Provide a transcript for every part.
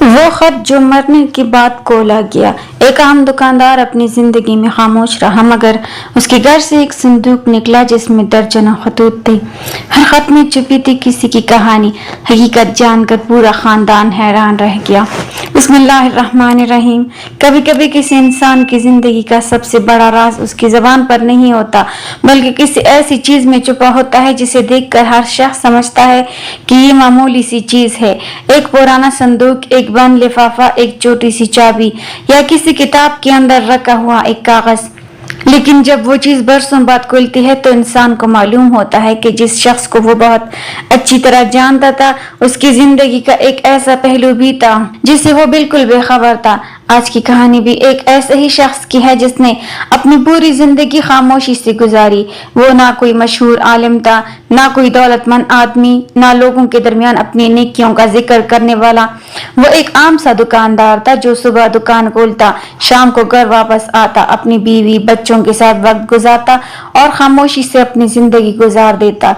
وہ خط جو مرنے کے بعد کھولا گیا۔ ایک عام دکاندار اپنی زندگی میں خاموش رہا، مگر اس کے گھر سے ایک صندوق نکلا جس میں درجنوں خطوط تھے۔ ہر خط میں چھپی تھی کسی کی کہانی۔ حقیقت جان کر پورا خاندان حیران رہ گیا۔ بسم اللہ الرحمن الرحیم۔ کبھی کبھی کسی انسان کی زندگی کا سب سے بڑا راز اس کی زبان پر نہیں ہوتا، بلکہ کسی ایسی چیز میں چھپا ہوتا ہے جسے دیکھ کر ہر شخص سمجھتا ہے کہ یہ معمولی سی چیز ہے۔ ایک پرانا صندوق، ایک بند لفافہ، ایک چھوٹی سی چابی، یا کسی کتاب کے اندر رکھا ہوا ایک کاغذ۔ لیکن جب وہ چیز برسوں بعد کھلتی ہے تو انسان کو معلوم ہوتا ہے کہ جس شخص کو وہ بہت اچھی طرح جانتا تھا، اس کی زندگی کا ایک ایسا پہلو بھی تھا جس سے وہ بالکل بے خبر تھا۔ آج کی کہانی بھی ایک ایسے ہی شخص کی ہے جس نے اپنی پوری زندگی خاموشی سے گزاری۔ وہ نہ کوئی مشہور عالم تھا، نہ کوئی دولت مند آدمی، نہ لوگوں کے درمیان اپنی نیکیوں کا ذکر کرنے والا۔ وہ ایک عام سا دکاندار تھا جو صبح دکان کھولتا، شام کو گھر واپس آتا، اپنی بیوی بچوں کے ساتھ وقت گزارتا اور خاموشی سے اپنی زندگی گزار دیتا۔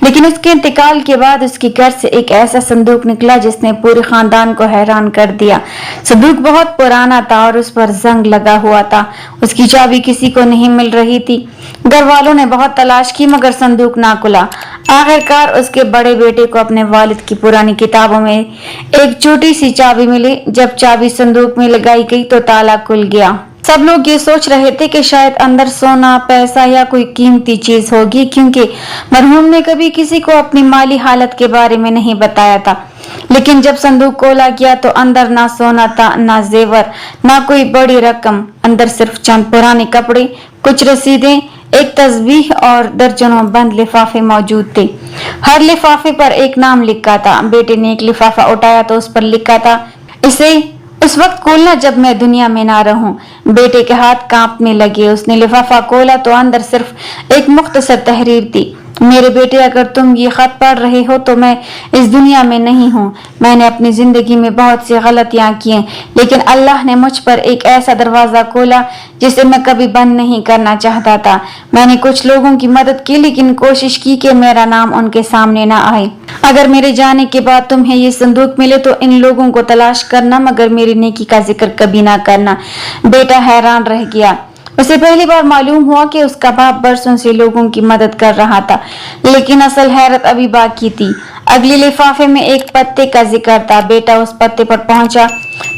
لیکن اس کے انتقال کے بعد اس کے گھر سے ایک ایسا صندوق نکلا جس نے پورے خاندان کو حیران کر دیا۔ صندوق بہت پرانا تھا اور اس پر زنگ لگا ہوا تھا۔ اس کی چابی کسی کو نہیں مل رہی تھی۔ گھر والوں نے بہت تلاش کی مگر صندوق نہ کھلا۔ آخرکار اس کے بڑے بیٹے کو اپنے والد کی پرانی کتابوں میں ایک چھوٹی سی چابی ملی۔ جب چابی صندوق میں لگائی گئی تو تالا کھل گیا۔ سب لوگ یہ سوچ رہے تھے کہ شاید اندر سونا، پیسہ یا کوئی قیمتی چیز ہوگی، کیونکہ مرحوم نے کبھی کسی کو اپنی مالی حالت کے بارے میں نہیں بتایا تھا۔ لیکن جب صندوق کھولا گیا تو اندر نہ سونا تھا، نہ زیور، نہ کوئی بڑی رقم۔ اندر صرف چند پرانے کپڑے، کچھ رسیدیں، ایک تسبیح اور درجنوں بند لفافے موجود تھے۔ ہر لفافے پر ایک نام لکھا تھا۔ بیٹے نے ایک لفافہ اٹھایا تو اس پر لکھا تھا، اسے اس وقت کھولنا جب میں دنیا میں نہ رہوں۔ بیٹے کے ہاتھ کانپنے لگے۔ اس نے لفافہ کھولا تو اندر صرف ایک مختصر تحریر تھی، میرے بیٹے اگر تم یہ خط پڑھ رہے ہو تو میں اس دنیا میں نہیں ہوں۔ میں نے اپنی زندگی میں بہت سی غلطیاں کی ہیں، لیکن اللہ نے مجھ پر ایک ایسا دروازہ کھولا جسے میں کبھی بند نہیں کرنا چاہتا تھا۔ میں نے کچھ لوگوں کی مدد کی لیکن کوشش کی کہ میرا نام ان کے سامنے نہ آئے۔ اگر میرے جانے کے بعد تمہیں یہ صندوق ملے تو ان لوگوں کو تلاش کرنا مگر میری نیکی کا ذکر کبھی نہ کرنا۔ بیٹا حیران رہ گیا۔ اسے پہلی بار معلوم ہوا کہ اس کا باپ برسوں سے لوگوں کی مدد کر رہا تھا، لیکن اصل حیرت ابھی باقی تھی۔ اگلی لفافے میں ایک پتے کا ذکر تھا۔ بیٹا اس پتے پر پہنچا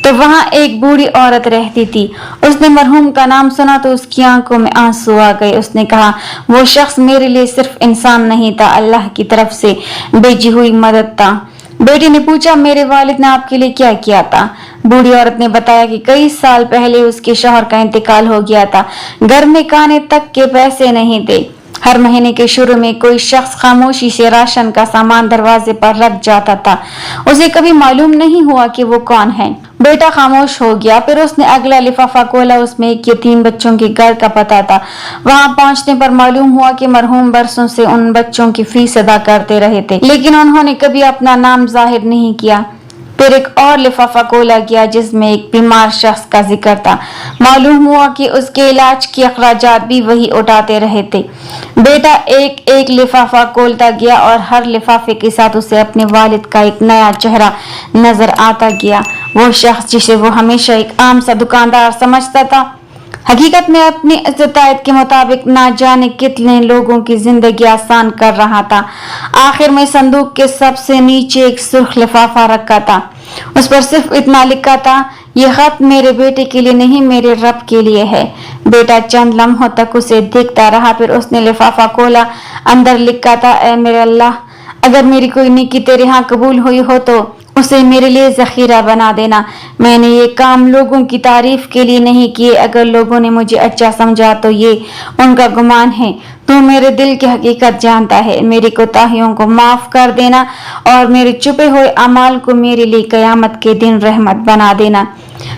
تو وہاں ایک بوڑھی عورت رہتی تھی۔ اس نے مرحوم کا نام سنا تو اس کی آنکھوں میں آنسو آ گئے۔ اس نے کہا، وہ شخص میرے لیے صرف انسان نہیں تھا، اللہ کی طرف سے بھیجی ہوئی مدد تھا۔ بیٹے نے پوچھا، میرے والد نے آپ کے لیے کیا کیا تھا؟ بوڑھی عورت نے بتایا کہ کئی سال پہلے اس کے شوہر کا انتقال ہو گیا تھا۔ گھر میں کھانے تک کے پیسے نہیں تھے۔ ہر مہینے کے شروع میں کوئی شخص خاموشی سے راشن کا سامان دروازے پر رکھ جاتا تھا۔ اسے کبھی معلوم نہیں ہوا کہ وہ کون ہے۔ بیٹا خاموش ہو گیا۔ پھر اس نے اگلا لفافہ کھولا۔ اس میں ایک یتیم بچوں کے گھر کا پتہ تھا۔ وہاں پہنچنے پر معلوم ہوا کہ مرحوم برسوں سے ان بچوں کی فیس ادا کرتے رہے تھے، لیکن انہوں نے کبھی اپنا نام ظاہر نہیں کیا۔ پھر ایک اور لفافہ کھولا گیا جس میں ایک بیمار شخص کا ذکر تھا۔ معلوم ہوا کہ اس کے علاج کے اخراجات بھی وہی اٹھاتے رہے تھے۔ بیٹا ایک ایک لفافہ کھولتا گیا اور ہر لفافے کے ساتھ اسے اپنے والد کا ایک نیا چہرہ نظر آتا گیا۔ وہ شخص جسے وہ ہمیشہ ایک عام سا دکاندار سمجھتا تھا، حقیقت میں اپنی استطاعت کے مطابق نہ جانے کتنے لوگوں کی زندگی آسان کر رہا تھا۔ آخر میں صندوق کے سب سے نیچے ایک سرخ لفافہ رکھا تھا۔ اس پر صرف اتنا لکھا تھا، یہ خط میرے بیٹے کے لیے نہیں، میرے رب کے لیے ہے۔ بیٹا چند لمحوں تک اسے دیکھتا رہا، پھر اس نے لفافہ کھولا۔ اندر لکھا تھا، اے میرے اللہ، اگر میری کوئی نیکی تیرے ہاں قبول ہوئی ہو تو اسے میرے لیے ذخیرہ بنا دینا۔ میں نے یہ کام لوگوں کی تعریف کے لیے نہیں کیے، اگر لوگوں نے مجھے اچھا سمجھا تو یہ ان کا گمان ہے۔ تو میرے دل کی حقیقت جانتا ہے، میری کوتاہیوں کو معاف کر دینا اور میرے چھپے ہوئے اعمال کو میرے لیے قیامت کے دن رحمت بنا دینا۔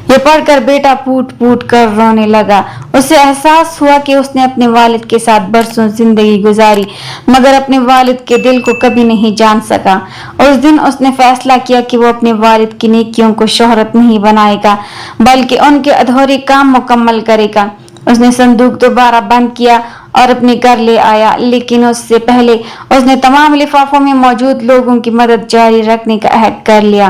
یہ پڑھ کر بیٹا پھوٹ پھوٹ کر رونے لگا۔ اسے احساس ہوا کہ اس نے اپنے والد کے ساتھ برسوں زندگی گزاری مگر اپنے والد کے دل کو کبھی نہیں جان سکا۔ اس دن اس نے فیصلہ کیا کہ وہ اپنے والد کی نیکیوں کو شہرت نہیں بنائے گا بلکہ ان کے ادھورے کام مکمل کرے گا۔ اس نے صندوق دوبارہ بند کیا اور اپنے گھر لے آیا، لیکن اس سے پہلے اس نے تمام لفافوں میں موجود لوگوں کی مدد جاری رکھنے کا عہد کر لیا۔